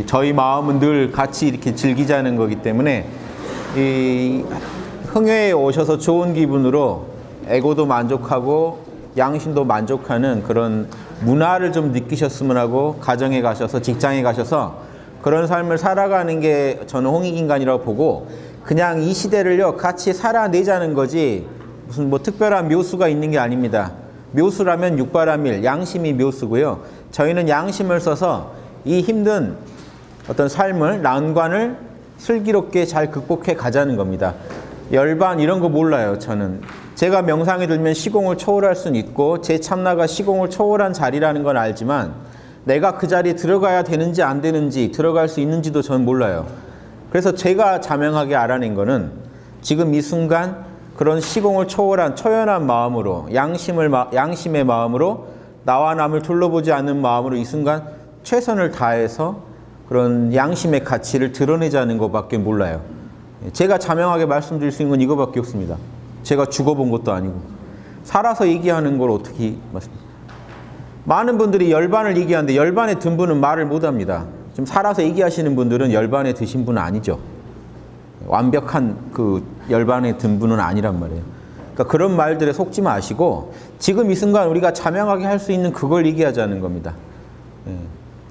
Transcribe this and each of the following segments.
저희 마음은 늘 같이 이렇게 즐기자는 거기 때문에 이 흥회에 오셔서 좋은 기분으로 에고도 만족하고 양심도 만족하는 그런 문화를 좀 느끼셨으면 하고, 가정에 가셔서 직장에 가셔서 그런 삶을 살아가는 게 저는 홍익인간이라고 보고, 그냥 이 시대를요 같이 살아내자는 거지 무슨 뭐 특별한 묘수가 있는 게 아닙니다. 묘수라면 육바라밀, 양심이 묘수고요. 저희는 양심을 써서 이 힘든 어떤 삶을, 난관을 슬기롭게 잘 극복해 가자는 겁니다. 열반 이런 거 몰라요. 저는 제가 명상에 들면 시공을 초월할 수는 있고 제 참나가 시공을 초월한 자리라는 건 알지만 내가 그 자리에 들어가야 되는지 안 되는지, 들어갈 수 있는지도 저는 몰라요. 그래서 제가 자명하게 알아낸 거는 지금 이 순간 그런 시공을 초월한 초연한 마음으로, 양심의 마음으로, 나와 남을 둘러보지 않는 마음으로 이 순간 최선을 다해서 그런 양심의 가치를 드러내자는 것밖에 몰라요. 제가 자명하게 말씀드릴 수 있는 건 이거밖에 없습니다. 제가 죽어본 것도 아니고 살아서 얘기하는 걸 어떻게 말씀드립니까? 많은 분들이 열반을 얘기하는데 열반에 든 분은 말을 못합니다. 좀 살아서 얘기하시는 분들은 열반에 드신 분은 아니죠. 완벽한 그 열반에 든 분은 아니란 말이에요. 그러니까 그런 말들에 속지 마시고 지금 이 순간 우리가 자명하게 할 수 있는 그걸 얘기하자는 겁니다.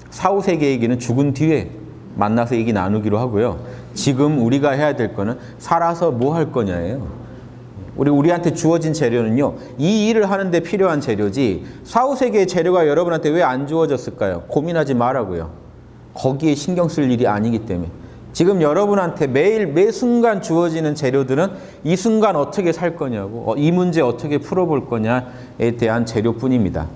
사후세계 얘기는 죽은 뒤에 만나서 얘기 나누기로 하고요. 지금 우리가 해야 될 거는 살아서 뭐 할 거냐예요. 우리한테 주어진 재료는요, 이 일을 하는데 필요한 재료지, 사후세계의 재료가 여러분한테 왜 안 주어졌을까요? 고민하지 말라고요. 거기에 신경 쓸 일이 아니기 때문에. 지금 여러분한테 매일 매 순간 주어지는 재료들은 이 순간 어떻게 살 거냐고, 이 문제 어떻게 풀어볼 거냐에 대한 재료뿐입니다.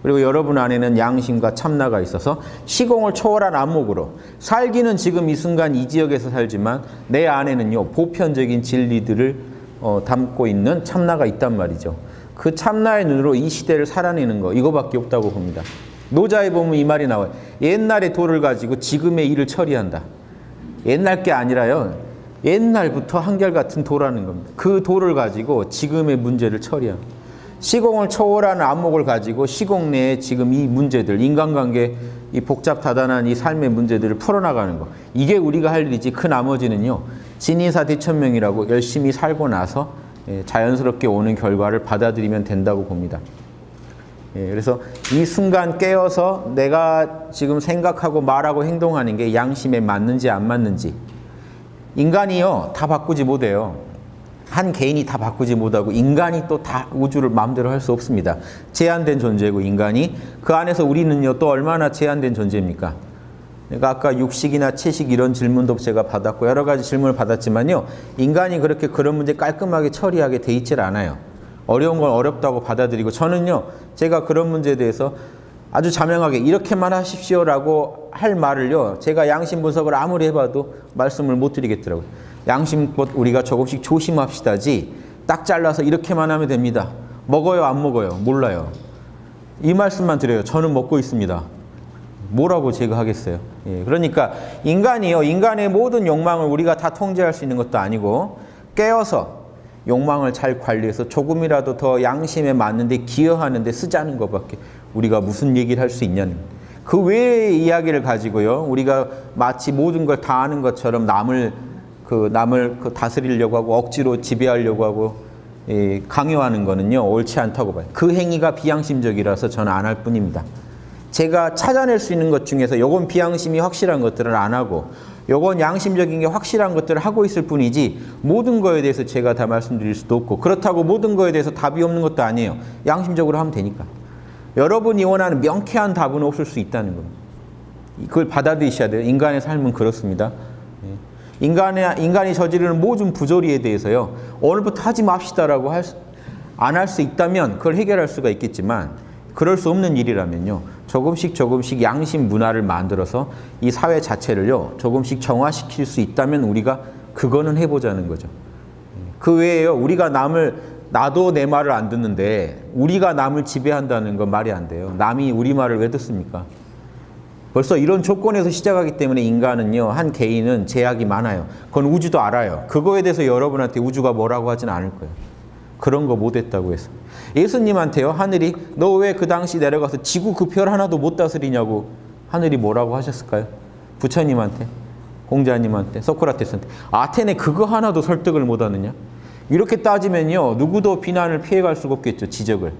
그리고 여러분 안에는 양심과 참나가 있어서 시공을 초월한 안목으로 살기는 지금 이 순간 이 지역에서 살지만 내 안에는요 보편적인 진리들을 담고 있는 참나가 있단 말이죠. 그 참나의 눈으로 이 시대를 살아내는 거, 이거밖에 없다고 봅니다. 노자에 보면 이 말이 나와요. 옛날의 도를 가지고 지금의 일을 처리한다. 옛날 게 아니라요, 옛날부터 한결같은 도라는 겁니다. 그 도를 가지고 지금의 문제를 처리합니다. 시공을 초월하는 안목을 가지고 시공 내에 지금 이 문제들, 인간관계, 이 복잡다단한 이 삶의 문제들을 풀어나가는 거, 이게 우리가 할 일이지 그 나머지는요 진이사 대천명이라고 열심히 살고 나서 자연스럽게 오는 결과를 받아들이면 된다고 봅니다. 그래서 이 순간 깨어서 내가 지금 생각하고 말하고 행동하는 게 양심에 맞는지 안 맞는지, 인간이요 다 바꾸지 못해요. 한 개인이 다 바꾸지 못하고 인간이 또 다 우주를 마음대로 할 수 없습니다. 제한된 존재고 인간이, 그 안에서 우리는요 또 얼마나 제한된 존재입니까? 그러니까 아까 육식이나 채식 이런 질문도 제가 받았고 여러 가지 질문을 받았지만요, 인간이 그렇게 그런 문제 깔끔하게 처리하게 돼 있질 않아요. 어려운 건 어렵다고 받아들이고, 저는요 제가 그런 문제에 대해서 아주 자명하게 이렇게만 하십시오라고 할 말을요 제가 양심 분석을 아무리 해봐도 말씀을 못 드리겠더라고요. 양심껏 우리가 조금씩 조심합시다지 딱 잘라서 이렇게만 하면 됩니다. 먹어요 안 먹어요? 몰라요. 이 말씀만 드려요. 저는 먹고 있습니다. 뭐라고 제가 하겠어요. 그러니까 인간이요, 인간의 모든 욕망을 우리가 다 통제할 수 있는 것도 아니고 깨어서 욕망을 잘 관리해서 조금이라도 더 양심에 맞는데 기여하는 데 쓰자는 것밖에 우리가 무슨 얘기를 할 수 있냐는, 그 외의 이야기를 가지고요 우리가 마치 모든 걸 다 아는 것처럼 남을 다스리려고 하고 억지로 지배하려고 하고 강요하는 거는요 옳지 않다고 봐요. 그 행위가 비양심적이라서 저는 안 할 뿐입니다. 제가 찾아낼 수 있는 것 중에서 요건 비양심이 확실한 것들은 안 하고 요건 양심적인 게 확실한 것들을 하고 있을 뿐이지, 모든 거에 대해서 제가 다 말씀드릴 수도 없고, 그렇다고 모든 거에 대해서 답이 없는 것도 아니에요. 양심적으로 하면 되니까. 여러분이 원하는 명쾌한 답은 없을 수 있다는 겁니다. 그걸 받아들이셔야 돼요. 인간의 삶은 그렇습니다. 인간이 저지르는 모든 부조리에 대해서요 오늘부터 하지 맙시다라고 안 할 수 있다면 그걸 해결할 수가 있겠지만, 그럴 수 없는 일이라면요 조금씩 양심 문화를 만들어서 이 사회 자체를요 조금씩 정화시킬 수 있다면 우리가 그거는 해보자는 거죠. 그 외에요 우리가 나도 내 말을 안 듣는데 우리가 남을 지배한다는 건 말이 안 돼요. 남이 우리 말을 왜 듣습니까? 벌써 이런 조건에서 시작하기 때문에 인간은요, 한 개인은 제약이 많아요. 그건 우주도 알아요. 그거에 대해서 여러분한테 우주가 뭐라고 하진 않을 거예요. 그런 거 못했다고 해서. 예수님한테요 하늘이 너 왜 그 당시 내려가서 지구 그 별 하나도 못 다스리냐고 하늘이 뭐라고 하셨을까요? 부처님한테, 공자님한테, 소크라테스한테. 아테네 그거 하나도 설득을 못하느냐? 이렇게 따지면요, 누구도 비난을 피해갈 수가 없겠죠, 지적을.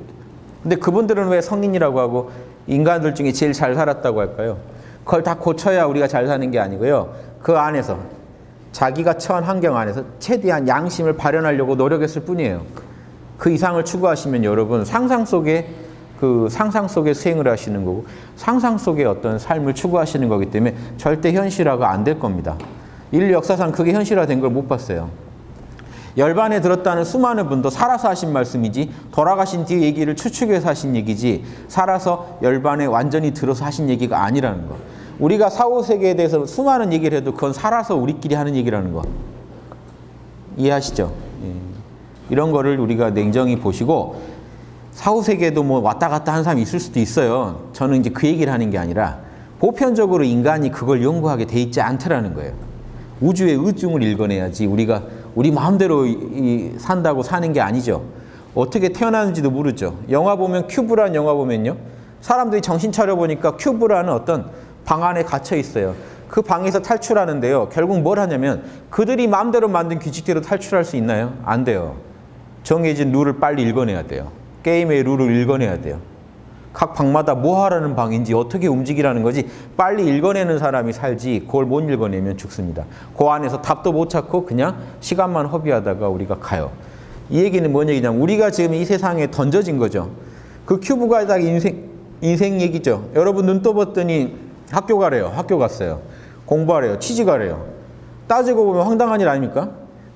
근데 그분들은 왜 성인이라고 하고 인간들 중에 제일 잘 살았다고 할까요? 그걸 다 고쳐야 우리가 잘 사는 게 아니고요. 그 안에서 자기가 처한 환경 안에서 최대한 양심을 발현하려고 노력했을 뿐이에요. 그 이상을 추구하시면 여러분 상상 속에 수행을 하시는 거고 상상 속의 어떤 삶을 추구하시는 거기 때문에 절대 현실화가 안 될 겁니다. 인류 역사상 그게 현실화된 걸 못 봤어요. 열반에 들었다는 수많은 분도 살아서 하신 말씀이지 돌아가신 뒤 얘기를 추측해서 하신 얘기지 살아서 열반에 완전히 들어서 하신 얘기가 아니라는 거. 우리가 사후세계에 대해서 수많은 얘기를 해도 그건 살아서 우리끼리 하는 얘기라는 거. 이해하시죠? 예. 이런 거를 우리가 냉정히 보시고 사후세계에도 뭐 왔다 갔다 하는 사람이 있을 수도 있어요. 저는 이제 그 얘기를 하는 게 아니라 보편적으로 인간이 그걸 연구하게 돼 있지 않더라는 거예요. 우주의 의중을 읽어내야지 우리가 우리 마음대로 산다고 사는 게 아니죠. 어떻게 태어나는지도 모르죠. 영화 보면 큐브라는 영화 보면요. 사람들이 정신 차려보니까 큐브라는 어떤 방 안에 갇혀 있어요. 그 방에서 탈출하는데요. 결국 뭘 하냐면 그들이 마음대로 만든 규칙대로 탈출할 수 있나요? 안 돼요. 정해진 룰을 빨리 읽어내야 돼요. 게임의 룰을 읽어내야 돼요. 각 방마다 뭐 하라는 방인지 어떻게 움직이라는 거지 빨리 읽어내는 사람이 살지 그걸 못 읽어내면 죽습니다. 그 안에서 답도 못 찾고 그냥 시간만 허비하다가 우리가 가요. 이 얘기는 뭔 얘기냐면 우리가 지금 이 세상에 던져진 거죠. 그 큐브가 딱 인생 얘기죠. 여러분 눈 떠봤더니 학교 가래요. 학교 갔어요. 공부하래요. 취직하래요. 따지고 보면 황당한 일 아닙니까?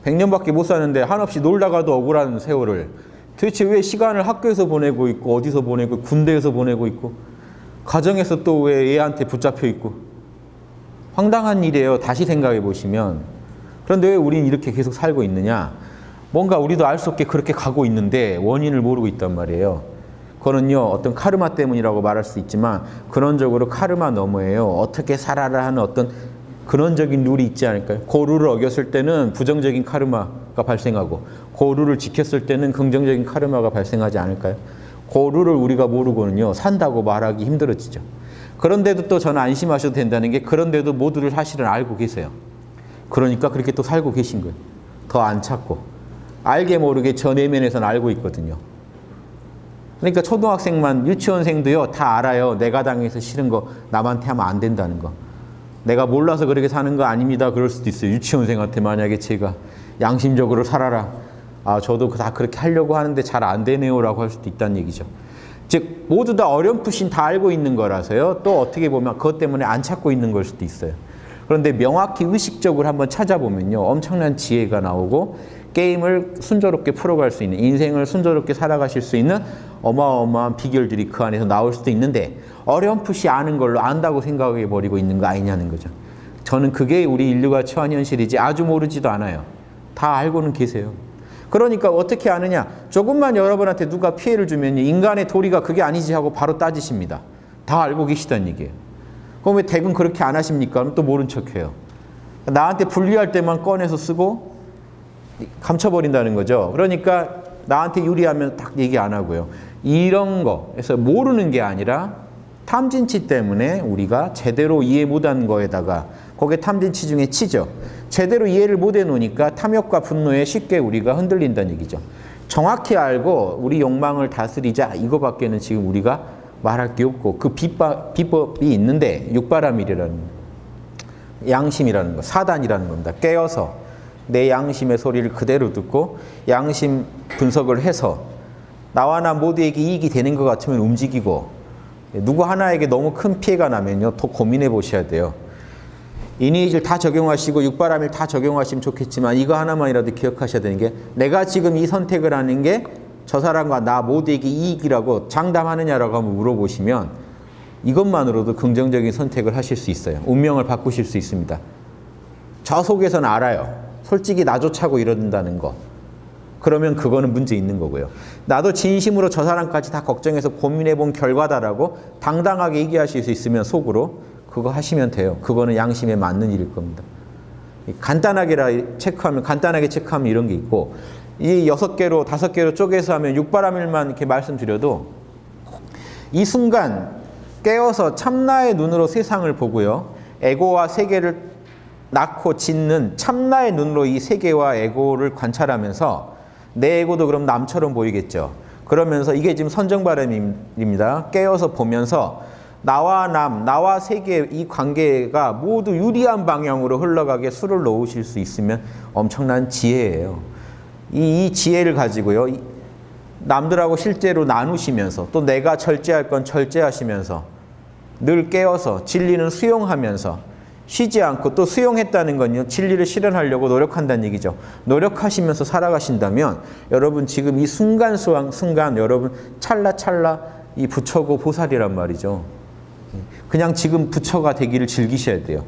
100년밖에 못 사는데 한없이 놀다가도 억울한 세월을 도대체 왜 시간을 학교에서 보내고 있고 어디서 보내고 군대에서 보내고 있고 가정에서 또 왜 애한테 붙잡혀 있고 황당한 일이에요. 다시 생각해 보시면. 그런데 왜 우린 이렇게 계속 살고 있느냐? 뭔가 우리도 알 수 없게 그렇게 가고 있는데 원인을 모르고 있단 말이에요. 그거는요 어떤 카르마 때문이라고 말할 수 있지만 근원적으로 카르마 너머에요. 어떻게 살아라 하는 어떤 근원적인 룰이 있지 않을까요? 그 룰을 어겼을 때는 부정적인 카르마가 발생하고 그 룰을 지켰을 때는 긍정적인 카르마가 발생하지 않을까요? 그 룰을 우리가 모르고는요 산다고 말하기 힘들어지죠. 그런데도 또 저는 안심하셔도 된다는 게 그런데도 모두를 사실은 알고 계세요. 그러니까 그렇게 또 살고 계신 거예요. 더 안 찾고 알게 모르게 저 내면에서는 알고 있거든요. 그러니까 초등학생만 유치원생도요 다 알아요. 내가 당해서 싫은 거 남한테 하면 안 된다는 거. 내가 몰라서 그렇게 사는 거 아닙니다. 그럴 수도 있어요. 유치원생한테 만약에 제가 양심적으로 살아라. 아 저도 다 그렇게 하려고 하는데 잘 안 되네요 라고 할 수도 있다는 얘기죠. 즉 모두 다 어렴풋이 다 알고 있는 거라서요. 또 어떻게 보면 그것 때문에 안 찾고 있는 걸 수도 있어요. 그런데 명확히 의식적으로 한번 찾아보면요. 엄청난 지혜가 나오고 게임을 순조롭게 풀어갈 수 있는 인생을 순조롭게 살아가실 수 있는 어마어마한 비결들이 그 안에서 나올 수도 있는데 어렴풋이 아는 걸로 안다고 생각해버리고 있는 거 아니냐는 거죠. 저는 그게 우리 인류가 처한 현실이지 아주 모르지도 않아요. 다 알고는 계세요. 그러니까 어떻게 아느냐. 조금만 여러분한테 누가 피해를 주면 인간의 도리가 그게 아니지 하고 바로 따지십니다. 다 알고 계시다는 얘기예요. 그럼 왜 대금 그렇게 안 하십니까? 그럼 또 모른 척해요. 나한테 불리할 때만 꺼내서 쓰고 감춰버린다는 거죠. 그러니까 나한테 유리하면 딱 얘기 안 하고요. 이런 거에서 모르는 게 아니라 탐진치 때문에 우리가 제대로 이해 못한 거에다가 거기에 탐진치 중에 치죠. 제대로 이해를 못 해놓으니까 탐욕과 분노에 쉽게 우리가 흔들린다는 얘기죠. 정확히 알고 우리 욕망을 다스리자 이거밖에는 지금 우리가 말할 게 없고 그 비법이 있는데 육바라밀이라는 양심이라는 거, 사단이라는 겁니다. 깨어서 내 양심의 소리를 그대로 듣고 양심 분석을 해서 나와 나 모두에게 이익이 되는 것 같으면 움직이고 누구 하나에게 너무 큰 피해가 나면요 더 고민해 보셔야 돼요. 이니이질 다 적용하시고 육바라밀 다 적용하시면 좋겠지만 이거 하나만이라도 기억하셔야 되는 게 내가 지금 이 선택을 하는 게 저 사람과 나 모두에게 이익이라고 장담하느냐라고 한번 물어보시면 이것만으로도 긍정적인 선택을 하실 수 있어요. 운명을 바꾸실 수 있습니다. 저 속에서는 알아요. 솔직히 나조차고 이런다는 거. 그러면 그거는 문제 있는 거고요. 나도 진심으로 저 사람까지 다 걱정해서 고민해 본 결과다라고 당당하게 얘기하실 수 있으면 속으로 그거 하시면 돼요. 그거는 양심에 맞는 일일 겁니다. 간단하게 체크하면 이런 게 있고 이 6개로 5개로 쪼개서 하면 육바라밀만 이렇게 말씀드려도 이 순간 깨어서 참나의 눈으로 세상을 보고요. 에고와 세계를 낳고 짓는 참나의 눈으로 이 세계와 에고를 관찰하면서 내 에고도 그럼 남처럼 보이겠죠. 그러면서 이게 지금 선정바람입니다. 깨어서 보면서 나와 남, 나와 세계 이 관계가 모두 유리한 방향으로 흘러가게 수를 놓으실 수 있으면 엄청난 지혜예요. 이 지혜를 가지고요. 남들하고 실제로 나누시면서 또 내가 절제할 건 절제하시면서 늘 깨어서 진리는 수용하면서 쉬지 않고 또 수용했다는 건요. 진리를 실현하려고 노력한다는 얘기죠. 노력하시면서 살아가신다면 여러분 지금 이 순간 여러분 찰나찰나 이 부처고 보살이란 말이죠. 그냥 지금 부처가 되기를 즐기셔야 돼요.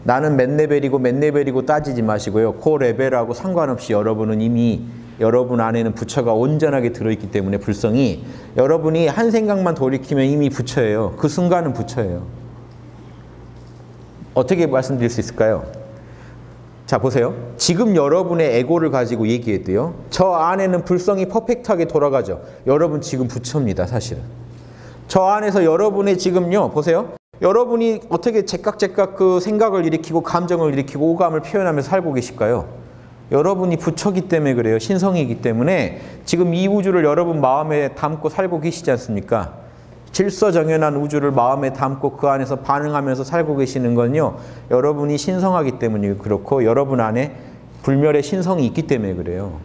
나는 몇 레벨이고 따지지 마시고요. 그 레벨하고 상관없이 여러분은 이미 여러분 안에는 부처가 온전하게 들어있기 때문에 불성이 여러분이 한 생각만 돌이키면 이미 부처예요. 그 순간은 부처예요. 어떻게 말씀드릴 수 있을까요? 자 보세요. 지금 여러분의 에고를 가지고 얘기해도요. 저 안에는 불성이 퍼펙트하게 돌아가죠. 여러분 지금 부처입니다. 사실은. 저 안에서 여러분의 지금요. 보세요. 여러분이 어떻게 제깍제깍 그 생각을 일으키고 감정을 일으키고 오감을 표현하면서 살고 계실까요? 여러분이 부처기 때문에 그래요. 신성이기 때문에 지금 이 우주를 여러분 마음에 담고 살고 계시지 않습니까? 질서정연한 우주를 마음에 담고 그 안에서 반응하면서 살고 계시는 건요. 여러분이 신성하기 때문에 그렇고 여러분 안에 불멸의 신성이 있기 때문에 그래요.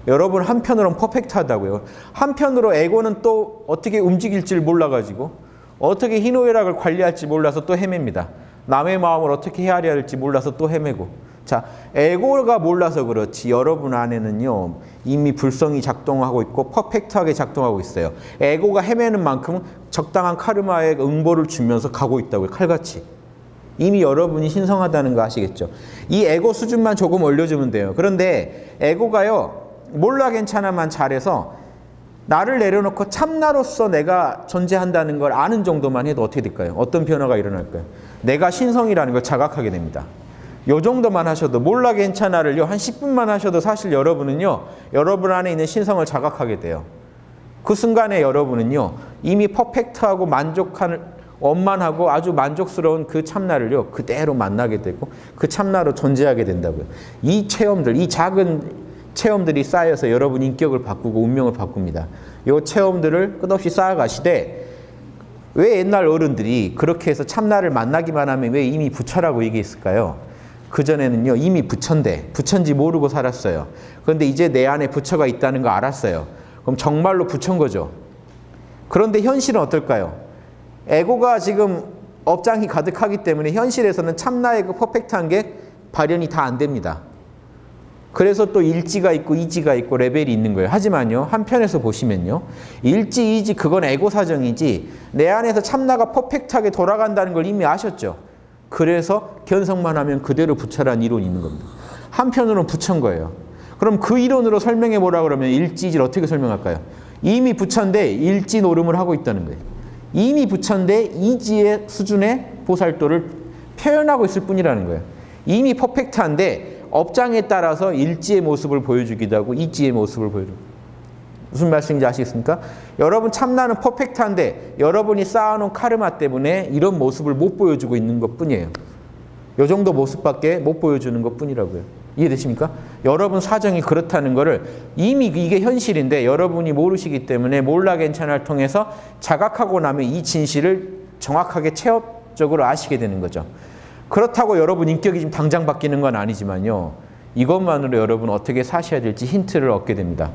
여러분 한편으로는 퍼펙트하다고요. 한편으로 에고는 또 어떻게 움직일지를 몰라가지고 어떻게 희노애락을 관리할지 몰라서 또 헤맵니다. 남의 마음을 어떻게 헤아려야 할지 몰라서 또 헤매고. 자, 에고가 몰라서 그렇지 여러분 안에는요. 이미 불성이 작동하고 있고 퍼펙트하게 작동하고 있어요. 에고가 헤매는 만큼 적당한 카르마의 응보를 주면서 가고 있다고요. 칼같이. 이미 여러분이 신성하다는 거 아시겠죠? 이 에고 수준만 조금 올려주면 돼요. 그런데 에고가요. 몰라 괜찮아만 잘해서 나를 내려놓고 참나로서 내가 존재한다는 걸 아는 정도만 해도 어떻게 될까요? 어떤 변화가 일어날까요? 내가 신성이라는 걸 자각하게 됩니다. 요 정도만 하셔도 몰라 괜찮아를요. 한 10분만 하셔도 사실 여러분은요. 여러분 안에 있는 신성을 자각하게 돼요. 그 순간에 여러분은요. 이미 퍼펙트하고 만족한 원만하고 아주 만족스러운 그 참나를요. 그대로 만나게 되고 그 참나로 존재하게 된다고요. 이 체험들, 이 작은 체험들이 쌓여서 여러분 인격을 바꾸고 운명을 바꿉니다. 이 체험들을 끝없이 쌓아가시되 왜 옛날 어른들이 그렇게 해서 참나를 만나기만 하면 왜 이미 부처라고 얘기했을까요? 그전에는요. 이미 부처인데 부처인지 모르고 살았어요. 그런데 이제 내 안에 부처가 있다는 거 알았어요. 그럼 정말로 부처인 거죠. 그런데 현실은 어떨까요? 에고가 지금 업장이 가득하기 때문에 현실에서는 참나의 그 퍼펙트한 게 발현이 다 안 됩니다. 그래서 또 일지가 있고 이지가 있고 레벨이 있는 거예요. 하지만요. 한편에서 보시면요. 일지, 이지 그건 에고 사정이지 내 안에서 참나가 퍼펙트하게 돌아간다는 걸 이미 아셨죠. 그래서 견성만 하면 그대로 부처라는 이론이 있는 겁니다. 한편으로는 부처인 거예요. 그럼 그 이론으로 설명해 보라 그러면 일지, 이지를 어떻게 설명할까요? 이미 부처인데 일지 노름을 하고 있다는 거예요. 이미 부처인데 이지의 수준의 보살도를 표현하고 있을 뿐이라는 거예요. 이미 퍼펙트한데 업장에 따라서 일지의 모습을 보여주기도 하고 이지의 모습을 보여주고. 무슨 말씀인지 아시겠습니까? 여러분 참나는 퍼펙트한데 여러분이 쌓아놓은 카르마 때문에 이런 모습을 못 보여주고 있는 것뿐이에요. 이 정도 모습밖에 못 보여주는 것뿐이라고요. 이해되십니까? 여러분 사정이 그렇다는 거를 이미 이게 현실인데 여러분이 모르시기 때문에 몰라 괜찮아를 통해서 자각하고 나면 이 진실을 정확하게 체험적으로 아시게 되는 거죠. 그렇다고 여러분 인격이 지금 당장 바뀌는 건 아니지만요. 이것만으로 여러분 어떻게 사셔야 될지 힌트를 얻게 됩니다.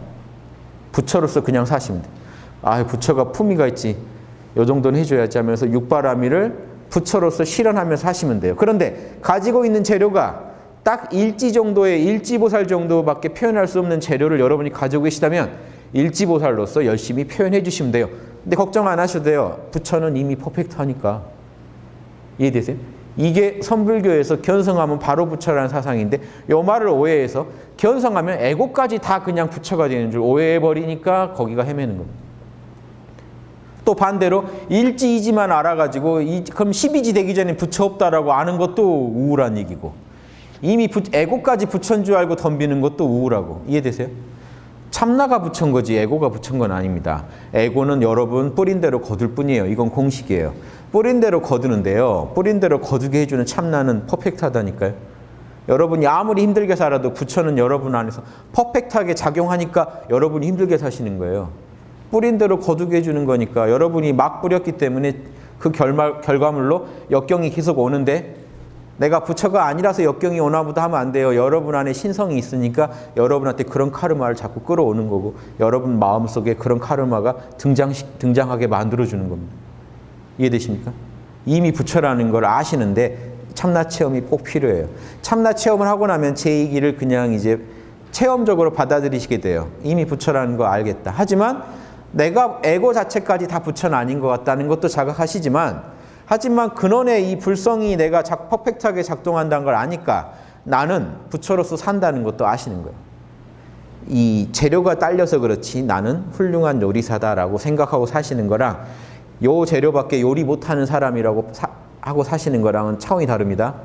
부처로서 그냥 사시면 돼요. 아, 부처가 품위가 있지. 요 정도는 해줘야지 하면서 육바라밀을 부처로서 실현하면서 하시면 돼요. 그런데 가지고 있는 재료가 딱 일지 정도의 일지보살 정도밖에 표현할 수 없는 재료를 여러분이 가지고 계시다면 일지보살로서 열심히 표현해 주시면 돼요. 근데 걱정 안 하셔도 돼요. 부처는 이미 퍼펙트하니까. 이해되세요? 이게 선불교에서 견성하면 바로 부처라는 사상인데 요 말을 오해해서 견성하면 에고까지 다 그냥 부처가 되는 줄 오해해버리니까 거기가 헤매는 겁니다. 또 반대로 일지, 이지만 알아가지고 그럼 12지 되기 전에 부처 없다라고 아는 것도 우울한 얘기고 이미 에고까지 부처인 줄 알고 덤비는 것도 우울하고. 이해되세요? 참나가 붙인 거지 에고가 붙인 건 아닙니다. 에고는 여러분 뿌린 대로 거둘 뿐이에요. 이건 공식이에요. 뿌린 대로 거두는데요. 뿌린 대로 거두게 해주는 참나는 퍼펙트하다니까요. 여러분이 아무리 힘들게 살아도 부처는 여러분 안에서 퍼펙트하게 작용하니까 여러분이 힘들게 사시는 거예요. 뿌린 대로 거두게 해주는 거니까 여러분이 막 뿌렸기 때문에 그 결과물로 역경이 계속 오는데 내가 부처가 아니라서 역경이 오나 보다 하면 안 돼요. 여러분 안에 신성이 있으니까 여러분한테 그런 카르마를 자꾸 끌어오는 거고 여러분 마음속에 그런 카르마가 등장하게 만들어주는 겁니다. 이해되십니까? 이미 부처라는 걸 아시는데 참나 체험이 꼭 필요해요. 참나 체험을 하고 나면 제 얘기를 그냥 이제 체험적으로 받아들이시게 돼요. 이미 부처라는 거 알겠다. 하지만 내가 에고 자체까지 다 부처는 아닌 것 같다는 것도 자각하시지만 하지만 근원의 이 불성이 내가 퍼펙트하게 작동한다는 걸 아니까 나는 부처로서 산다는 것도 아시는 거예요. 이 재료가 딸려서 그렇지 나는 훌륭한 요리사다라고 생각하고 사시는 거랑 요 재료밖에 요리 못하는 사람이라고 하고 사시는 거랑은 차원이 다릅니다.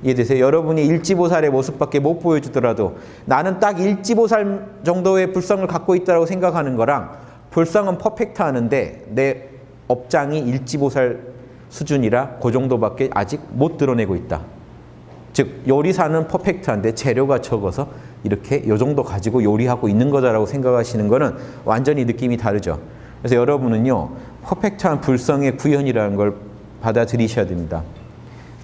이해되세요? 여러분이 일지보살의 모습밖에 못 보여주더라도 나는 딱 일지보살 정도의 불성을 갖고 있다고 생각하는 거랑 불성은 퍼펙트하는데 내 업장이 일지보살 수준이라 그 정도밖에 아직 못 드러내고 있다. 즉 요리사는 퍼펙트한데 재료가 적어서 이렇게 요 정도 가지고 요리하고 있는 거다라고 생각하시는 거는 완전히 느낌이 다르죠. 그래서 여러분은요 퍼펙트한 불성의 구현이라는 걸 받아들이셔야 됩니다.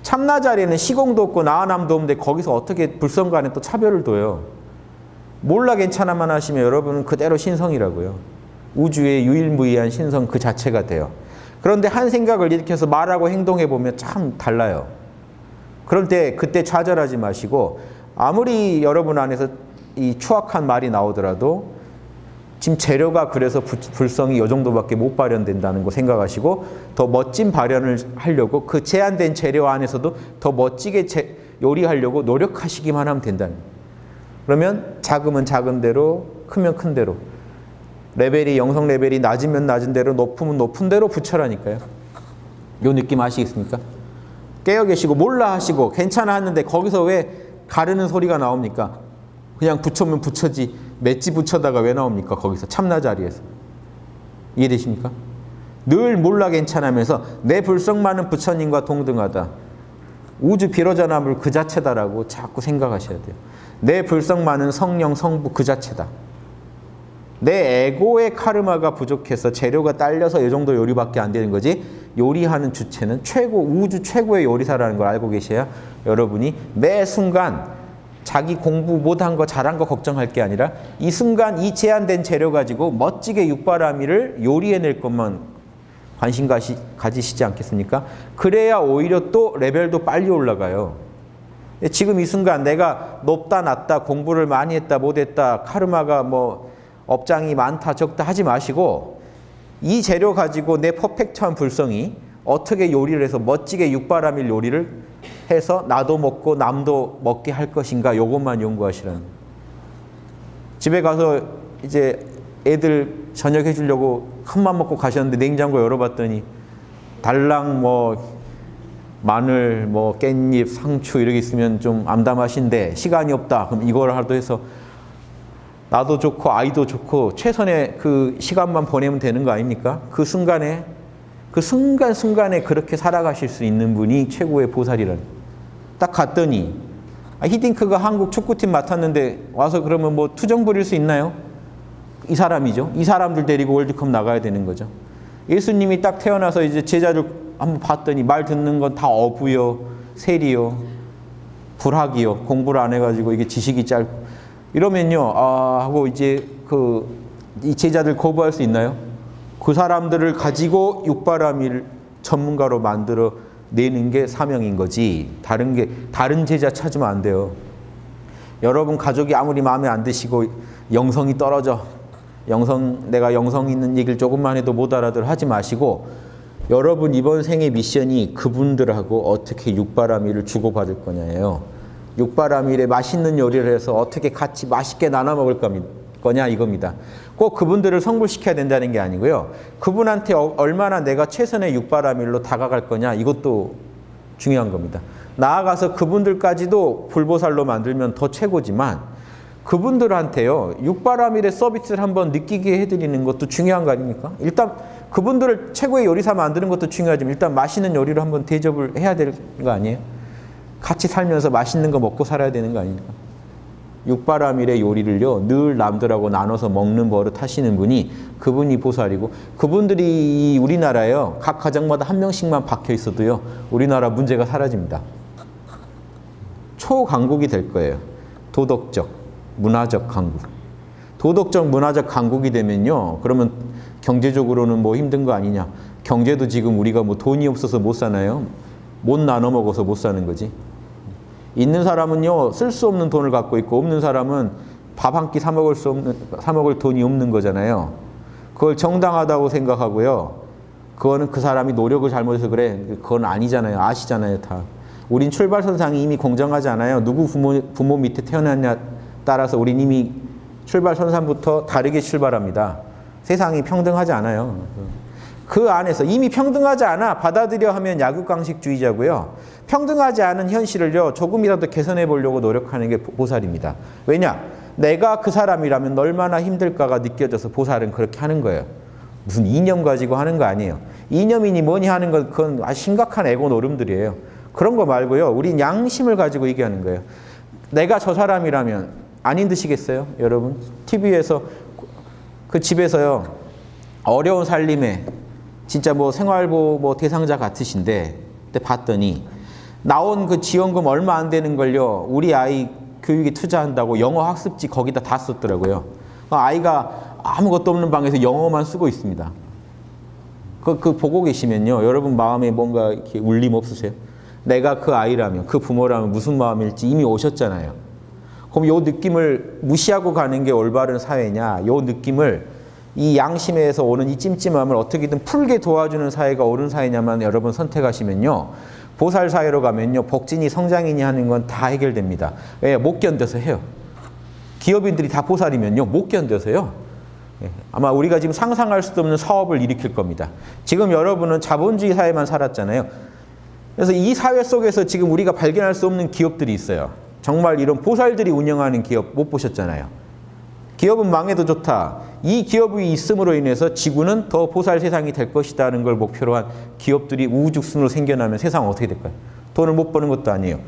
참나 자리에는 시공도 없고 나아남도 없는데 거기서 어떻게 불성 간에 또 차별을 둬요. 몰라 괜찮아만 하시면 여러분은 그대로 신성이라고요. 우주의 유일무이한 신성 그 자체가 돼요. 그런데 한 생각을 일으켜서 말하고 행동해 보면 참 달라요. 그럴 때 그때 좌절하지 마시고 아무리 여러분 안에서 이 추악한 말이 나오더라도 지금 재료가 그래서 불성이 이 정도밖에 못 발현된다는 거 생각하시고 더 멋진 발현을 하려고 그 제한된 재료 안에서도 더 멋지게 요리하려고 노력하시기만 하면 된다는 거예요. 그러면 작으면 작은 대로 크면 큰 대로 레벨이 영성 레벨이 낮으면 낮은 대로 높으면 높은 대로 부처라니까요. 요 느낌 아시겠습니까? 깨어 계시고 몰라 하시고 괜찮아 하는데 거기서 왜 가르는 소리가 나옵니까? 그냥 부처면 부처지 맷지 부처다가 왜 나옵니까? 거기서 참나 자리에서. 이해되십니까? 늘 몰라 괜찮으면서 내 불성만은 부처님과 동등하다. 우주 비로자나물 그 자체다라고 자꾸 생각하셔야 돼요. 내 불성만은 성령 성부 그 자체다. 내 에고의 카르마가 부족해서 재료가 딸려서 이 정도 요리밖에 안 되는 거지 요리하는 주체는 우주 최고의 요리사라는 걸 알고 계셔야 여러분이 매 순간 자기 공부 못한 거 잘한 거 걱정할 게 아니라 이 순간 이 제한된 재료 가지고 멋지게 육바라밀을 요리해낼 것만 관심 가지시지 않겠습니까? 그래야 오히려 또 레벨도 빨리 올라가요. 지금 이 순간 내가 높다 낮다 공부를 많이 했다 못했다 카르마가 뭐 업장이 많다 적다 하지 마시고 이 재료 가지고 내 퍼펙트한 불성이 어떻게 요리를 해서 멋지게 육바라밀 요리를 해서 나도 먹고 남도 먹게 할 것인가 요것만 연구하시라는 거예요. 집에 가서 이제 애들 저녁 해주려고 큰맘 먹고 가셨는데 냉장고 열어봤더니 달랑 뭐 마늘 뭐 깻잎 상추 이렇게 있으면 좀 암담하신데 시간이 없다 그럼 이걸 하도 해서 나도 좋고 아이도 좋고 최선의 그 시간만 보내면 되는 거 아닙니까? 그 순간에 그렇게 살아가실 수 있는 분이 최고의 보살이라는. 딱 갔더니 히딩크가 한국 축구팀 맡았는데 와서 그러면 뭐 투정 부릴 수 있나요? 이 사람이죠. 이 사람들 데리고 월드컵 나가야 되는 거죠. 예수님이 딱 태어나서 이제 제자들 한번 봤더니 말 듣는 건 다 어부요, 세리요, 불학이요. 공부를 안 해가지고 이게 지식이 짧고 이러면요, 하고 이제 이 제자들 거부할 수 있나요? 그 사람들을 가지고 육바라밀 전문가로 만들어 내는 게 사명인 거지. 다른 제자 찾으면 안 돼요. 여러분 가족이 아무리 마음에 안 드시고 영성이 떨어져. 내가 영성 있는 얘기를 조금만 해도 못 알아들 하지 마시고 여러분 이번 생의 미션이 그분들하고 어떻게 육바라밀을 주고받을 거냐예요. 육바라밀에 맛있는 요리를 해서 어떻게 같이 맛있게 나눠 먹을 거냐 이겁니다. 꼭 그분들을 성불시켜야 된다는 게 아니고요. 그분한테 얼마나 내가 최선의 육바라밀로 다가갈 거냐 이것도 중요한 겁니다. 나아가서 그분들까지도 불보살로 만들면 더 최고지만 그분들한테요, 육바라밀의 서비스를 한번 느끼게 해드리는 것도 중요한 거 아닙니까? 일단 그분들을 최고의 요리사 만드는 것도 중요하지만 일단 맛있는 요리를 한번 대접을 해야 될 거 아니에요? 같이 살면서 맛있는 거 먹고 살아야 되는 거 아닙니까? 육바라밀의 요리를요, 늘 남들하고 나눠서 먹는 버릇 하시는 분이 그분이 보살이고, 그분들이 우리나라에요, 각 가정마다 한 명씩만 박혀 있어도요, 우리나라 문제가 사라집니다. 초강국이 될 거예요. 도덕적, 문화적 강국. 도덕적, 문화적 강국이 되면요, 그러면 경제적으로는 뭐 힘든 거 아니냐. 경제도 지금 우리가 뭐 돈이 없어서 못 사나요? 못 나눠 먹어서 못 사는 거지. 있는 사람은요, 쓸 수 없는 돈을 갖고 있고, 없는 사람은 밥 한 끼 사 먹을 돈이 없는 거잖아요. 그걸 정당하다고 생각하고요. 그거는 그 사람이 노력을 잘못해서 그래. 그건 아니잖아요. 아시잖아요, 다. 우린 출발선상이 이미 공정하지 않아요. 누구 부모 밑에 태어났냐 따라서 우린 이미 출발선상부터 다르게 출발합니다. 세상이 평등하지 않아요. 그 안에서 이미 평등하지 않아 받아들여 하면 약육강식주의자고요. 평등하지 않은 현실을요, 조금이라도 개선해 보려고 노력하는 게 보살입니다. 왜냐? 내가 그 사람이라면 얼마나 힘들까가 느껴져서 보살은 그렇게 하는 거예요. 무슨 이념 가지고 하는 거 아니에요. 이념이니 뭐니 하는 건 그건 아주 심각한 에고 노름들이에요. 그런 거 말고요, 우린 양심을 가지고 얘기하는 거예요. 내가 저 사람이라면 안 힘드시겠어요? 여러분? TV에서 그 집에서요, 어려운 살림에 진짜 뭐 생활보 뭐 대상자 같으신데, 그때 봤더니 나온 그 지원금 얼마 안 되는 걸요, 우리 아이 교육에 투자한다고 영어 학습지 거기다 다 썼더라고요. 아이가 아무것도 없는 방에서 영어만 쓰고 있습니다. 그 보고 계시면요, 여러분 마음에 뭔가 이렇게 울림 없으세요? 내가 그 아이라면, 그 부모라면 무슨 마음일지 이미 오셨잖아요. 그럼 요 느낌을 무시하고 가는 게 올바른 사회냐, 요 느낌을, 이 양심에서 오는 이 찜찜함을 어떻게든 풀게 도와주는 사회가 옳은 사회냐만 여러분 선택하시면요, 보살 사회로 가면요, 복지니 성장이니 하는 건 다 해결됩니다. 왜? 못 견뎌서 해요. 기업인들이 다 보살이면요, 못 견뎌서요. 아마 우리가 지금 상상할 수도 없는 사업을 일으킬 겁니다. 지금 여러분은 자본주의 사회만 살았잖아요. 그래서 이 사회 속에서 지금 우리가 발견할 수 없는 기업들이 있어요. 정말 이런 보살들이 운영하는 기업 못 보셨잖아요. 기업은 망해도 좋다. 이 기업이 있음으로 인해서 지구는 더 보살 세상이 될 것이라는 걸 목표로 한 기업들이 우후죽순으로 생겨나면 세상은 어떻게 될까요? 돈을 못 버는 것도 아니에요.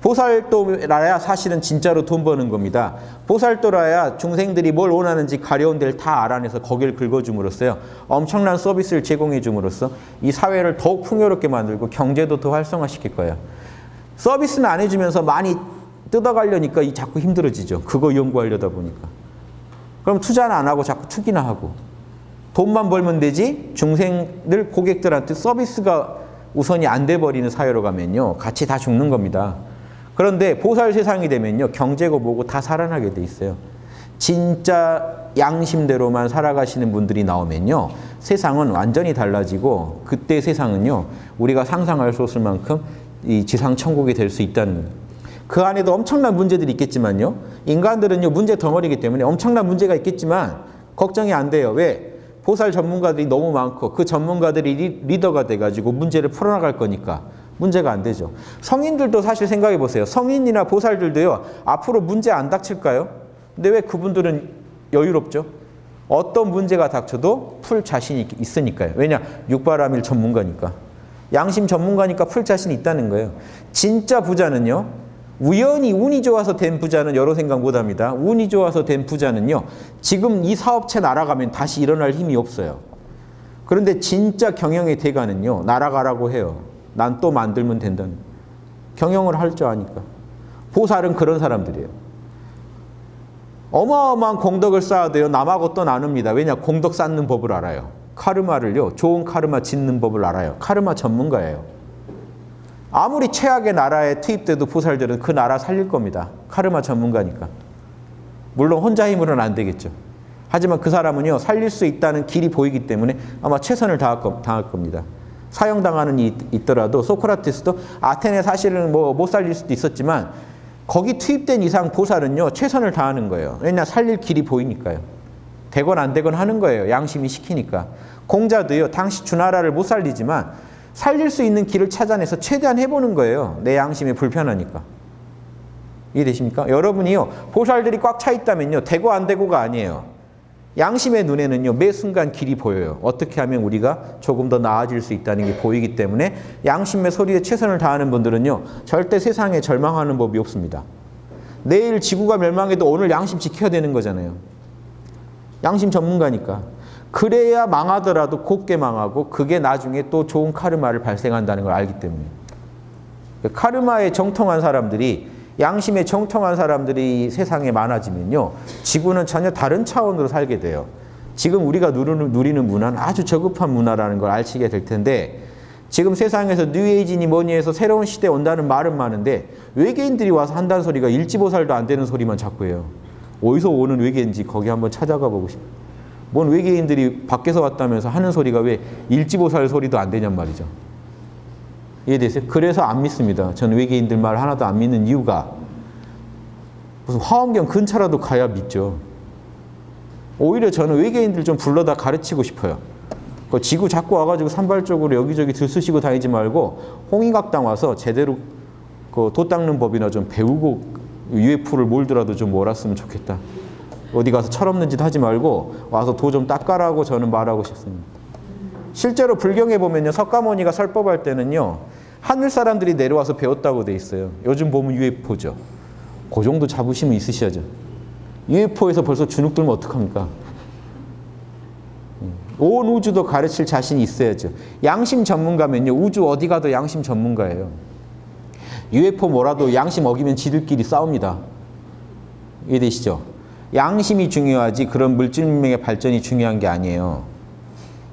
보살도라야 사실은 진짜로 돈 버는 겁니다. 보살도라야 중생들이 뭘 원하는지 가려운 데를 다 알아내서 거기를 긁어줌으로써요, 엄청난 서비스를 제공해 줌으로써 이 사회를 더욱 풍요롭게 만들고 경제도 더 활성화시킬 거예요. 서비스는 안 해주면서 많이 뜯어가려니까 자꾸 힘들어지죠. 그거 연구하려다 보니까. 그럼 투자는 안 하고 자꾸 투기나 하고. 돈만 벌면 되지 중생들, 고객들한테 서비스가 우선이 안 돼버리는 사회로 가면요, 같이 다 죽는 겁니다. 그런데 보살 세상이 되면요, 경제고 뭐고 다 살아나게 돼 있어요. 진짜 양심대로만 살아가시는 분들이 나오면요, 세상은 완전히 달라지고, 그때 세상은요, 우리가 상상할 수 없을 만큼 이 지상천국이 될 수 있다는 거예요. 그 안에도 엄청난 문제들이 있겠지만요, 인간들은요, 문제 덩어리이기 때문에 엄청난 문제가 있겠지만 걱정이 안 돼요. 왜? 보살 전문가들이 너무 많고 그 전문가들이 리더가 돼가지고 문제를 풀어나갈 거니까 문제가 안 되죠. 성인들도 사실 생각해 보세요. 성인이나 보살들도요, 앞으로 문제 안 닥칠까요? 근데 왜 그분들은 여유롭죠? 어떤 문제가 닥쳐도 풀 자신이 있으니까요. 왜냐? 육바라밀 전문가니까. 양심 전문가니까 풀 자신이 있다는 거예요. 진짜 부자는요, 우연히 운이 좋아서 된 부자는 여러 생각 못합니다. 운이 좋아서 된 부자는요, 지금 이 사업체 날아가면 다시 일어날 힘이 없어요. 그런데 진짜 경영의 대가는요, 날아가라고 해요. 난 또 만들면 된다는. 경영을 할 줄 아니까. 보살은 그런 사람들이에요. 어마어마한 공덕을 쌓아도요, 남하고 또 나눕니다. 왜냐? 공덕 쌓는 법을 알아요. 카르마를요, 좋은 카르마 짓는 법을 알아요. 카르마 전문가예요. 아무리 최악의 나라에 투입돼도 보살들은 그 나라 살릴 겁니다. 카르마 전문가니까. 물론 혼자 힘으로는 안 되겠죠. 하지만 그 사람은요, 살릴 수 있다는 길이 보이기 때문에 아마 최선을 다할 겁니다. 사형당하는 일이 있더라도 소크라테스도 아테네 사실은 뭐 못 살릴 수도 있었지만 거기 투입된 이상 보살은요, 최선을 다하는 거예요. 왜냐? 살릴 길이 보이니까요. 되건 안 되건 하는 거예요. 양심이 시키니까. 공자도요, 당시 주나라를 못 살리지만 살릴 수 있는 길을 찾아내서 최대한 해보는 거예요. 내 양심이 불편하니까. 이해되십니까? 여러분이요, 보살들이 꽉 차 있다면요, 되고 안 되고가 아니에요. 양심의 눈에는요, 매 순간 길이 보여요. 어떻게 하면 우리가 조금 더 나아질 수 있다는 게 보이기 때문에 양심의 소리에 최선을 다하는 분들은요, 절대 세상에 절망하는 법이 없습니다. 내일 지구가 멸망해도 오늘 양심 지켜야 되는 거잖아요. 양심 전문가니까. 그래야 망하더라도 곱게 망하고 그게 나중에 또 좋은 카르마를 발생한다는 걸 알기 때문에. 카르마에 정통한 사람들이, 양심에 정통한 사람들이 세상에 많아지면요, 지구는 전혀 다른 차원으로 살게 돼요. 지금 우리가 누리는 문화는 아주 저급한 문화라는 걸 알게 될 텐데, 지금 세상에서 뉴에이지니 뭐니 해서 새로운 시대에 온다는 말은 많은데 외계인들이 와서 한다는 소리가 일지보살도 안 되는 소리만 자꾸 해요. 어디서 오는 외계인지 거기 한번 찾아가 보고 싶어요. 뭔 외계인들이 밖에서 왔다면서 하는 소리가 왜 일지보살 소리도 안 되냔 말이죠. 이해되세요? 그래서 안 믿습니다. 저는 외계인들 말 하나도 안 믿는 이유가, 무슨 화엄경 근처라도 가야 믿죠. 오히려 저는 외계인들 좀 불러다 가르치고 싶어요. 그 지구 자꾸 와가지고 산발적으로 여기저기 들쑤시고 다니지 말고 홍익학당 와서 제대로 그 도 닦는 법이나 좀 배우고 UFO를 몰더라도 좀 몰았으면 좋겠다. 어디 가서 철없는 짓 하지 말고 와서 도 좀 닦아라고 저는 말하고 싶습니다. 실제로 불경에 보면요, 석가모니가 설법할 때는요, 하늘 사람들이 내려와서 배웠다고 돼 있어요. 요즘 보면 UFO죠. 그 정도 자부심은 있으셔야죠. UFO에서 벌써 주눅 들면 어떡합니까? 온 우주도 가르칠 자신이 있어야죠. 양심 전문가면요, 우주 어디 가도 양심 전문가예요. UFO 뭐라도 양심 어기면 지들끼리 싸웁니다. 이해되시죠? 양심이 중요하지 그런 물질명의 발전이 중요한 게 아니에요.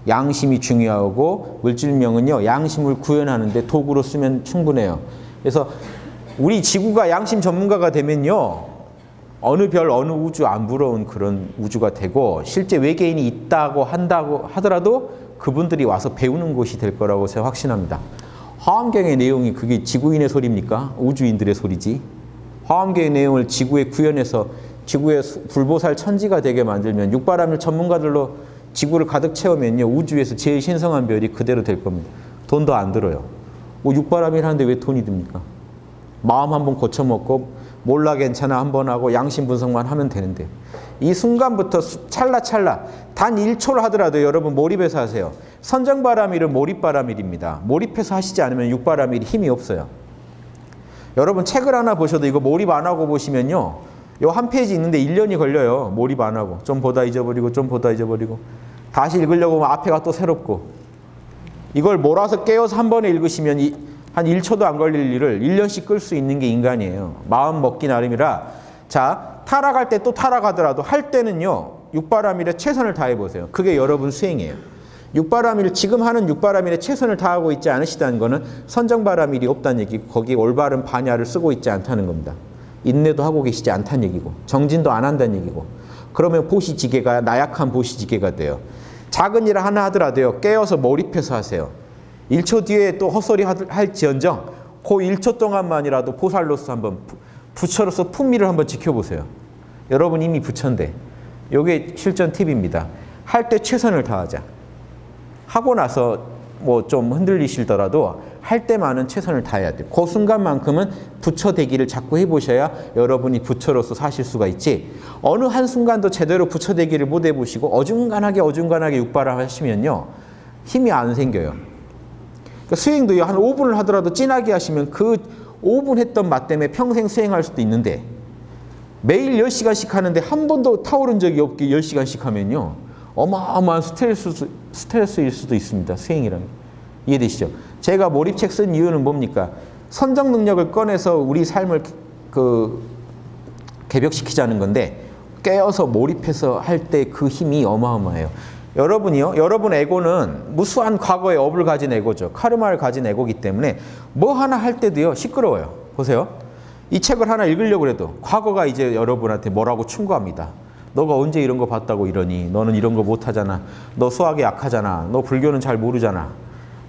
양심이 중요하고 물질명은요, 양심을 구현하는데 도구로 쓰면 충분해요. 그래서 우리 지구가 양심 전문가가 되면요, 어느 별, 어느 우주 안 부러운 그런 우주가 되고, 실제 외계인이 있다고 한다고 하더라도 그분들이 와서 배우는 곳이 될 거라고 제가 확신합니다. 화엄경의 내용이 그게 지구인의 소리입니까? 우주인들의 소리지. 화엄경의 내용을 지구에 구현해서 지구의 불보살 천지가 되게 만들면, 육바라밀 전문가들로 지구를 가득 채우면요, 우주에서 제일 신성한 별이 그대로 될 겁니다. 돈도 안 들어요. 뭐 육바라밀 하는데 왜 돈이 듭니까? 마음 한번 고쳐먹고 몰라 괜찮아 한번 하고 양심 분석만 하면 되는데, 이 순간부터 찰나찰나 단 1초를 하더라도 여러분 몰입해서 하세요. 선정바라밀은 몰입바라밀입니다. 몰입해서 하시지 않으면 육바라밀이 힘이 없어요. 여러분 책을 하나 보셔도 이거 몰입 안 하고 보시면요, 요 한 페이지 있는데 1년이 걸려요. 몰입 안 하고 좀 보다 잊어버리고 좀 보다 잊어버리고 다시 읽으려고 하면 앞에가 또 새롭고, 이걸 몰아서 깨어서 한 번에 읽으시면 한 1초도 안 걸릴 일을 1년씩 끌 수 있는 게 인간이에요. 마음 먹기 나름이라. 자, 타락할 때 또 타락하더라도 할 때는요, 육바라밀에 최선을 다해보세요. 그게 여러분 수행이에요. 육바라밀, 지금 하는 육바라밀에 최선을 다하고 있지 않으시다는 거는 선정바라밀이 없다는 얘기고, 거기에 올바른 반야를 쓰고 있지 않다는 겁니다. 인내도 하고 계시지 않다는 얘기고, 정진도 안 한다는 얘기고, 그러면 보시지계가 나약한 보시지계가 돼요. 작은 일 하나 하더라도요, 깨어서 몰입해서 하세요. 1초 뒤에 또 헛소리 할지언정 그 1초 동안만이라도 보살로서 한번, 부처로서 품위를 한번 지켜보세요. 여러분 이미 부처인데, 이게 실전 팁입니다. 할 때 최선을 다하자. 하고 나서 뭐 좀 흔들리시더라도 할 때만은 최선을 다해야 돼요. 그 순간만큼은 부처 되기를 자꾸 해보셔야 여러분이 부처로서 사실 수가 있지, 어느 한순간도 제대로 부처 되기를 못 해보시고 어중간하게 육바라 하시면요, 힘이 안 생겨요. 그러니까 수행도요, 한 5분을 하더라도 진하게 하시면 그 5분 했던 맛 때문에 평생 수행할 수도 있는데, 매일 10시간씩 하는데 한 번도 타오른 적이 없게 10시간씩 하면요, 어마어마한 스트레스일 수도 있습니다. 수행이라는. 이해되시죠? 제가 몰입책 쓴 이유는 뭡니까? 선정 능력을 꺼내서 우리 삶을 개벽시키자는 건데, 깨어서 몰입해서 할 때 그 힘이 어마어마해요. 여러분이요, 여러분 에고는 무수한 과거의 업을 가진 에고죠. 카르마를 가진 에고이기 때문에 뭐 하나 할 때도요, 시끄러워요. 보세요. 이 책을 하나 읽으려고 해도 과거가 이제 여러분한테 뭐라고 충고합니다. 너가 언제 이런 거 봤다고 이러니? 너는 이런 거 못하잖아. 너 수학에 약하잖아. 너 불교는 잘 모르잖아.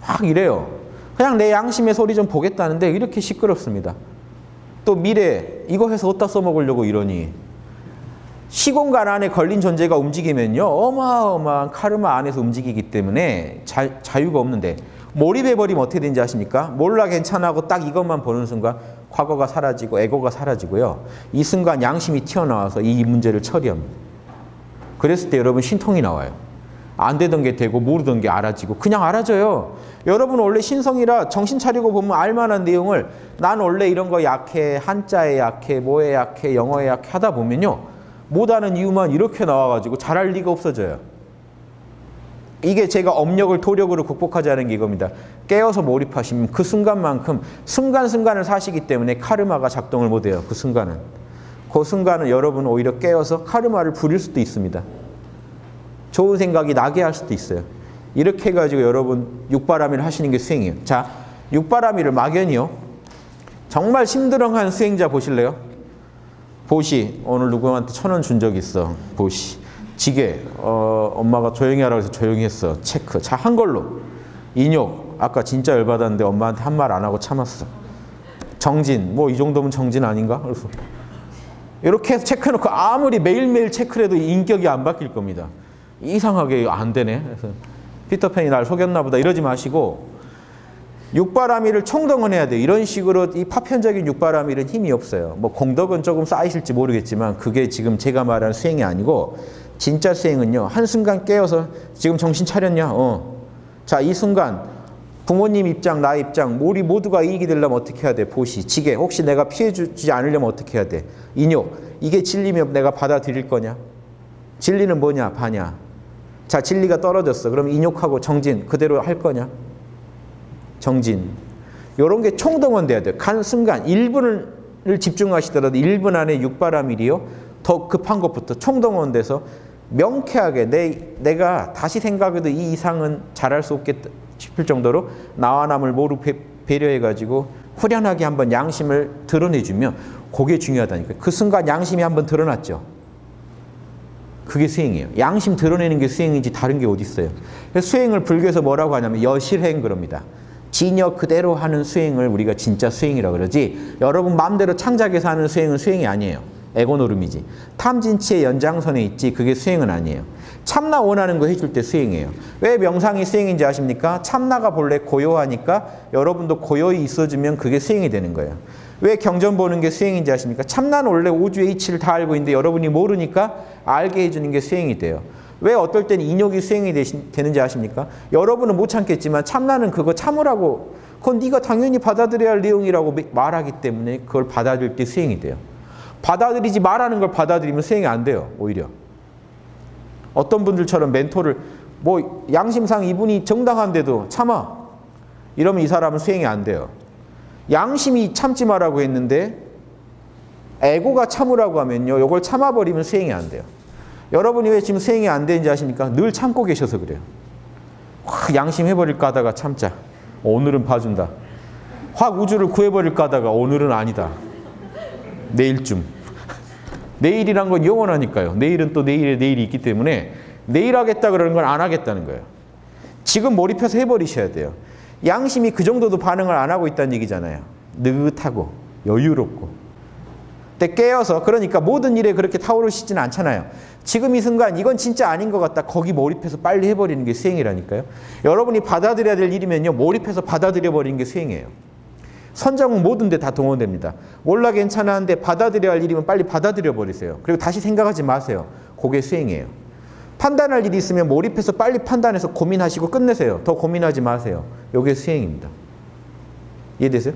막 이래요. 그냥 내 양심의 소리 좀 보겠다는데 이렇게 시끄럽습니다. 또 미래 이거 해서 어디다 써먹으려고 이러니? 시공간 안에 걸린 존재가 움직이면요, 어마어마한 카르마 안에서 움직이기 때문에 자유가 없는데, 몰입해버리면 어떻게 되는지 아십니까? 몰라 괜찮아 하고 딱 이것만 보는 순간 과거가 사라지고 에고가 사라지고요. 이 순간 양심이 튀어나와서 이 문제를 처리합니다. 그랬을 때 여러분 신통이 나와요. 안 되던 게 되고 모르던 게 알아지고 그냥 알아져요. 여러분 원래 신성이라 정신 차리고 보면 알만한 내용을 난 원래 이런 거 약해, 한자에 약해, 뭐에 약해, 영어에 약해 하다 보면요. 못하는 이유만 이렇게 나와가지고 잘할 리가 없어져요. 이게 제가 업력을 도력으로 극복하자는 게 이겁니다. 깨어서 몰입하시면 그 순간만큼 순간순간을 사시기 때문에 카르마가 작동을 못해요. 그 순간은. 그 순간은 여러분 오히려 깨어서 카르마를 부릴 수도 있습니다. 좋은 생각이 나게 할 수도 있어요. 이렇게 해가지고 여러분 육바라밀을 하시는 게 수행이에요. 자, 육바라밀을 막연히요. 정말 심드렁한 수행자 보실래요? 보시, 오늘 누구한테 1,000원 준 적 있어. 보시. 지게, 엄마가 조용히 하라고 해서 조용히 했어. 체크. 자, 한 걸로. 인욕, 아까 진짜 열받았는데 엄마한테 한 말 안 하고 참았어. 정진, 뭐 이 정도면 정진 아닌가? 그래서 이렇게 해서 체크해놓고 아무리 매일매일 체크를 해도 인격이 안 바뀔 겁니다. 이상하게 안 되네. 그래서 피터팬이 날 속였나 보다 이러지 마시고 육바라밀을 총동원해야 돼요. 이런 식으로 이 파편적인 육바라밀은 힘이 없어요. 뭐 공덕은 조금 쌓이실지 모르겠지만 그게 지금 제가 말하는 수행이 아니고 진짜 수행은요. 한순간 깨어서 지금 정신 차렸냐? 자, 이 순간 부모님 입장, 나 입장 우리 모두가 이익이 되려면 어떻게 해야 돼? 보시, 지게 혹시 내가 피해 주지 않으려면 어떻게 해야 돼? 인욕, 이게 진리면 내가 받아들일 거냐? 진리는 뭐냐? 바냐? 자, 진리가 떨어졌어. 그럼 인욕하고 정진 그대로 할 거냐? 정진. 이런 게 총동원돼야 돼요. 간 순간 1분을 집중하시더라도 1분 안에 육바라밀이요. 더 급한 것부터 총동원돼서 명쾌하게 내가 다시 생각해도 이 이상은 잘할 수 없겠다 싶을 정도로 나와 남을 모두 배려해가지고 후련하게 한번 양심을 드러내주면 그게 중요하다니까요. 그 순간 양심이 한번 드러났죠. 그게 수행이에요. 양심 드러내는 게 수행이지 다른 게 어디 있어요. 그래서 수행을 불교에서 뭐라고 하냐면 여실행 그럽니다. 진여 그대로 하는 수행을 우리가 진짜 수행이라고 그러지 여러분 마음대로 창작해서 하는 수행은 수행이 아니에요. 에고 노름이지. 탐진치의 연장선에 있지 그게 수행은 아니에요. 참나 원하는 거 해줄 때 수행이에요. 왜 명상이 수행인지 아십니까? 참나가 본래 고요하니까 여러분도 고요히 있어주면 그게 수행이 되는 거예요. 왜 경전 보는 게 수행인지 아십니까? 참나는 원래 우주의 이치를 다 알고 있는데 여러분이 모르니까 알게 해주는 게 수행이 돼요. 왜 어떨 때는 인욕이 수행이 되는지 아십니까? 여러분은 못 참겠지만 참나는 그거 참으라고 그건 네가 당연히 받아들여야 할 내용이라고 말하기 때문에 그걸 받아들일 때 수행이 돼요. 받아들이지 말하는 걸 받아들이면 수행이 안 돼요. 오히려. 어떤 분들처럼 멘토를 뭐 양심상 이분이 정당한데도 참아. 이러면 이 사람은 수행이 안 돼요. 양심이 참지 마라고 했는데 에고가 참으라고 하면요. 이걸 참아버리면 수행이 안 돼요. 여러분이 왜 지금 수행이 안 되는지 아십니까? 늘 참고 계셔서 그래요. 확 양심 해버릴까 하다가 참자. 오늘은 봐준다. 확 우주를 구해버릴까 하다가 오늘은 아니다. 내일쯤. 내일이란 건 영원하니까요. 내일은 또 내일에 내일이 있기 때문에 내일 하겠다 그러는 건 안 하겠다는 거예요. 지금 몰입해서 해버리셔야 돼요. 양심이 그 정도도 반응을 안 하고 있다는 얘기잖아요. 느긋하고 여유롭고. 근데 깨어서 그러니까 모든 일에 그렇게 타오르시지는 않잖아요. 지금 이 순간 이건 진짜 아닌 것 같다. 거기 몰입해서 빨리 해버리는 게 수행이라니까요. 여러분이 받아들여야 될 일이면요. 몰입해서 받아들여버리는 게 수행이에요. 선정은 모든 데 다 동원됩니다. 몰라 괜찮았는데 받아들여야 할 일이면 빨리 받아들여 버리세요. 그리고 다시 생각하지 마세요. 그게 수행이에요. 판단할 일이 있으면 몰입해서 빨리 판단해서 고민하시고 끝내세요. 더 고민하지 마세요. 이게 수행입니다. 이해되세요?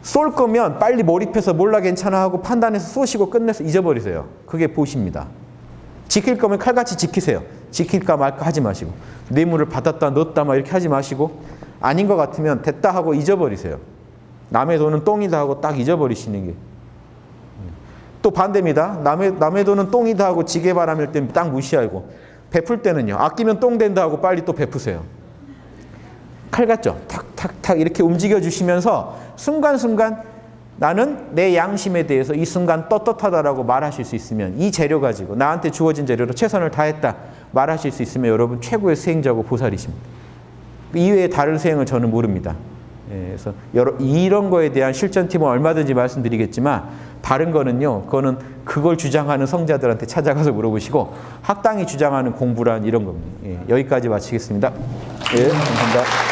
쏠 거면 빨리 몰입해서 몰라 괜찮아 하고 판단해서 쏘시고 끝내서 잊어버리세요. 그게 보시입니다. 지킬 거면 칼같이 지키세요. 지킬까 말까 하지 마시고 뇌물을 받았다 넣었다 막 이렇게 하지 마시고 아닌 것 같으면 됐다 하고 잊어버리세요. 남의 돈은 똥이다 하고 딱 잊어버리시는 게. 또 반대입니다. 남의 돈은 똥이다 하고 지게바람일 때는 딱 무시하고 베풀 때는요. 아끼면 똥 된다 하고 빨리 또 베푸세요. 칼 같죠? 탁탁탁 이렇게 움직여주시면서 순간순간 나는 내 양심에 대해서 이 순간 떳떳하다라고 말하실 수 있으면 이 재료 가지고 나한테 주어진 재료로 최선을 다했다 말하실 수 있으면 여러분 최고의 수행자고 보살이십니다. 이외에 다른 수행을 저는 모릅니다. 그래서 이런 거에 대한 실전 팁은 얼마든지 말씀드리겠지만 다른 거는요. 그거는 그걸 주장하는 성자들한테 찾아가서 물어보시고 학당이 주장하는 공부란 이런 겁니다. 여기까지 마치겠습니다. 감사합니다.